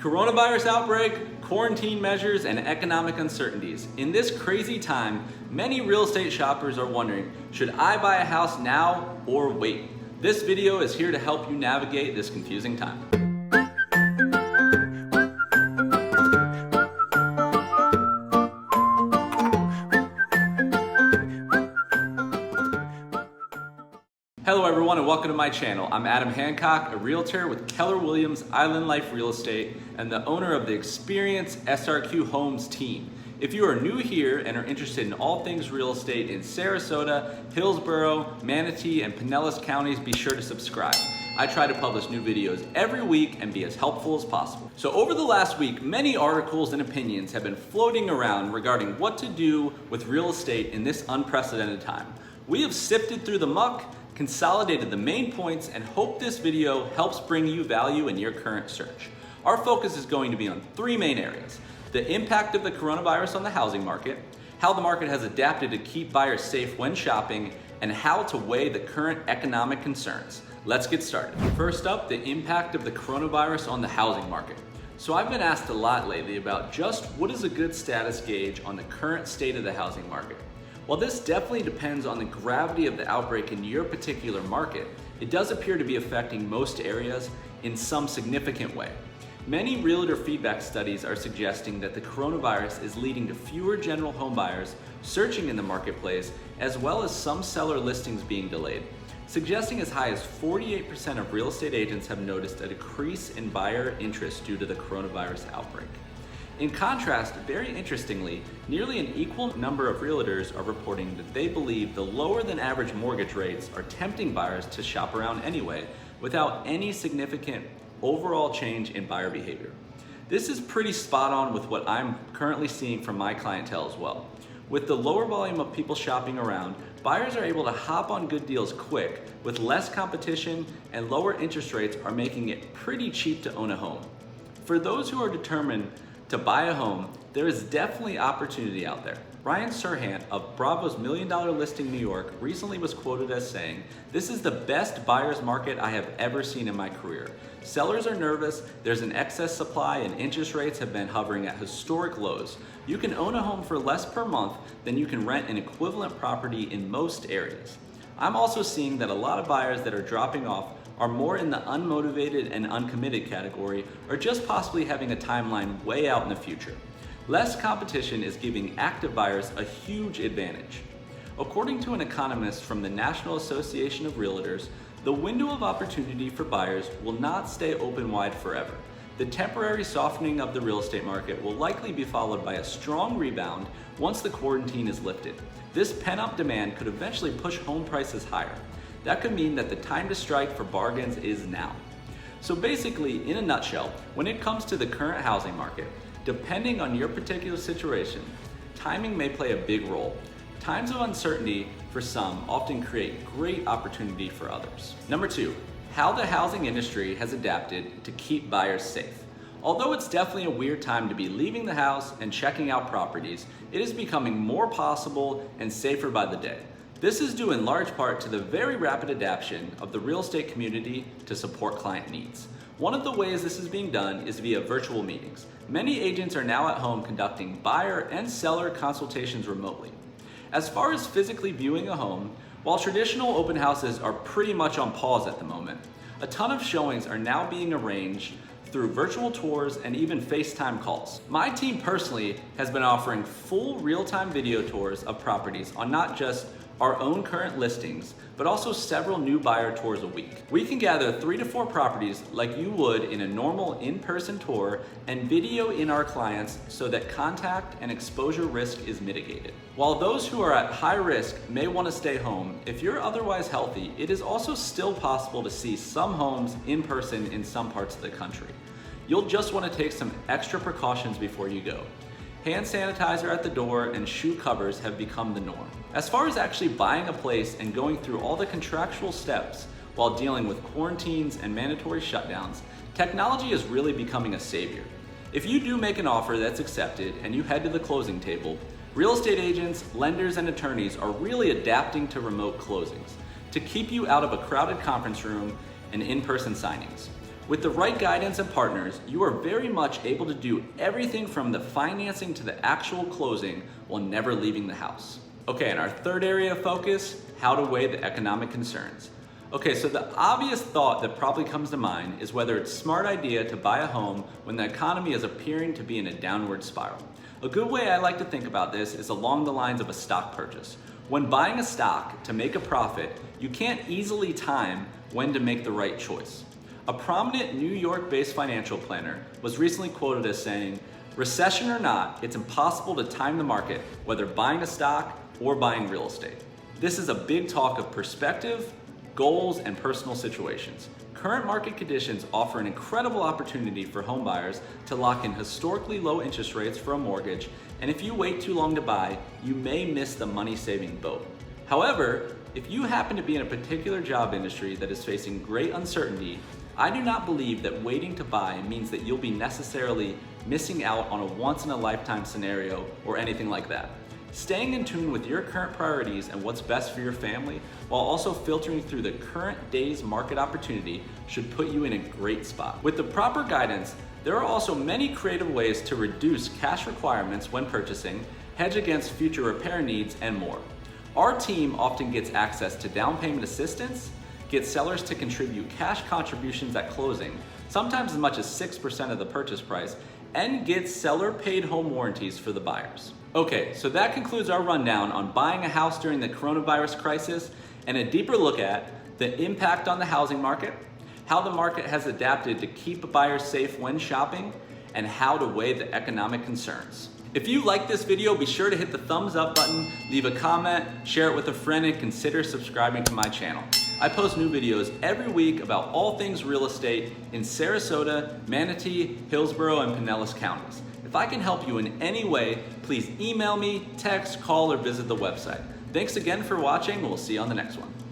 Coronavirus outbreak, quarantine measures, and economic uncertainties. In this crazy time, many real estate shoppers are wondering, should I buy a house now or wait? This video is here to help you navigate this confusing time. Hello everyone and welcome to my channel. I'm Adam Hancock, a realtor with Keller Williams Island Life Real Estate and the owner of the Experience SRQ Homes team. If you are new here and are interested in all things real estate in Sarasota, Hillsborough, Manatee, and Pinellas Counties, be sure to subscribe. I try to publish new videos every week and be as helpful as possible. So over the last week, many articles and opinions have been floating around regarding what to do with real estate in this unprecedented time. We have sifted through the muck, consolidated the main points, and hope this video helps bring you value in your current search. Our focus is going to be on three main areas: the impact of the coronavirus on the housing market, how the market has adapted to keep buyers safe when shopping, and how to weigh the current economic concerns. Let's get started. First up, the impact of the coronavirus on the housing market. So I've been asked a lot lately about just what is a good status gauge on the current state of the housing market. While this definitely depends on the gravity of the outbreak in your particular market, it does appear to be affecting most areas in some significant way. Many realtor feedback studies are suggesting that the coronavirus is leading to fewer general home buyers searching in the marketplace, as well as some seller listings being delayed, suggesting as high as 48% of real estate agents have noticed a decrease in buyer interest due to the coronavirus outbreak. In contrast, very interestingly, nearly an equal number of realtors are reporting that they believe the lower than average mortgage rates are tempting buyers to shop around anyway, without any significant overall change in buyer behavior. This is pretty spot on with what I'm currently seeing from my clientele as well. With the lower volume of people shopping around, buyers are able to hop on good deals quick with less competition, and lower interest rates are making it pretty cheap to own a home. For those who are determined to buy a home, there is definitely opportunity out there. Ryan Serhant of Bravo's $1 Million Listing New York recently was quoted as saying, "This is the best buyer's market I have ever seen in my career. Sellers are nervous, there's an excess supply, and interest rates have been hovering at historic lows. You can own a home for less per month than you can rent an equivalent property in most areas." I'm also seeing that a lot of buyers that are dropping off are more in the unmotivated and uncommitted category, or just possibly having a timeline way out in the future. Less competition is giving active buyers a huge advantage. According to an economist from the National Association of Realtors, the window of opportunity for buyers will not stay open wide forever. The temporary softening of the real estate market will likely be followed by a strong rebound once the quarantine is lifted. This pent-up demand could eventually push home prices higher. That could mean that the time to strike for bargains is now. So basically, in a nutshell, when it comes to the current housing market, depending on your particular situation, timing may play a big role. Times of uncertainty for some often create great opportunity for others. Number two, how the housing industry has adapted to keep buyers safe. Although it's definitely a weird time to be leaving the house and checking out properties, it is becoming more possible and safer by the day. This is due in large part to the very rapid adaptation of the real estate community to support client needs. One of the ways this is being done is via virtual meetings. Many agents are now at home conducting buyer and seller consultations remotely. As far as physically viewing a home, while traditional open houses are pretty much on pause at the moment, a ton of showings are now being arranged through virtual tours and even FaceTime calls. My team personally has been offering full real-time video tours of properties on not just our own current listings, but also several new buyer tours a week. We can gather 3 to 4 properties like you would in a normal in-person tour and video in our clients so that contact and exposure risk is mitigated. While those who are at high risk may want to stay home, if you're otherwise healthy, it is also still possible to see some homes in person in some parts of the country. You'll just want to take some extra precautions before you go. Hand sanitizer at the door and shoe covers have become the norm. As far as actually buying a place and going through all the contractual steps while dealing with quarantines and mandatory shutdowns, technology is really becoming a savior. If you do make an offer that's accepted and you head to the closing table, real estate agents, lenders, and attorneys are really adapting to remote closings to keep you out of a crowded conference room and in-person signings. With the right guidance and partners, you are very much able to do everything from the financing to the actual closing while never leaving the house. Okay, and our third area of focus, how to weigh the economic concerns. Okay, so the obvious thought that probably comes to mind is whether it's a smart idea to buy a home when the economy is appearing to be in a downward spiral. A good way I like to think about this is along the lines of a stock purchase. When buying a stock to make a profit, you can't easily time when to make the right choice. A prominent New York-based financial planner was recently quoted as saying, "Recession or not, it's impossible to time the market, whether buying a stock or buying real estate." This is a big talk of perspective, goals, and personal situations. Current market conditions offer an incredible opportunity for home buyers to lock in historically low interest rates for a mortgage, and if you wait too long to buy, you may miss the money-saving boat. However, if you happen to be in a particular job industry that is facing great uncertainty, I do not believe that waiting to buy means that you'll be necessarily missing out on a once-in-a-lifetime scenario or anything like that. Staying in tune with your current priorities and what's best for your family, while also filtering through the current day's market opportunity, should put you in a great spot. With the proper guidance, there are also many creative ways to reduce cash requirements when purchasing, hedge against future repair needs, and more. Our team often gets access to down payment assistance, gets sellers to contribute cash contributions at closing, sometimes as much as 6% of the purchase price, and gets seller-paid home warranties for the buyers. Okay, so that concludes our rundown on buying a house during the coronavirus crisis and a deeper look at the impact on the housing market, how the market has adapted to keep buyers safe when shopping, and how to weigh the economic concerns. If you like this video, be sure to hit the thumbs up button, leave a comment, share it with a friend, and consider subscribing to my channel. I post new videos every week about all things real estate in Sarasota, Manatee, Hillsborough, and Pinellas Counties. If I can help you in any way, please email me, text, call, or visit the website. Thanks again for watching. We'll see you on the next one.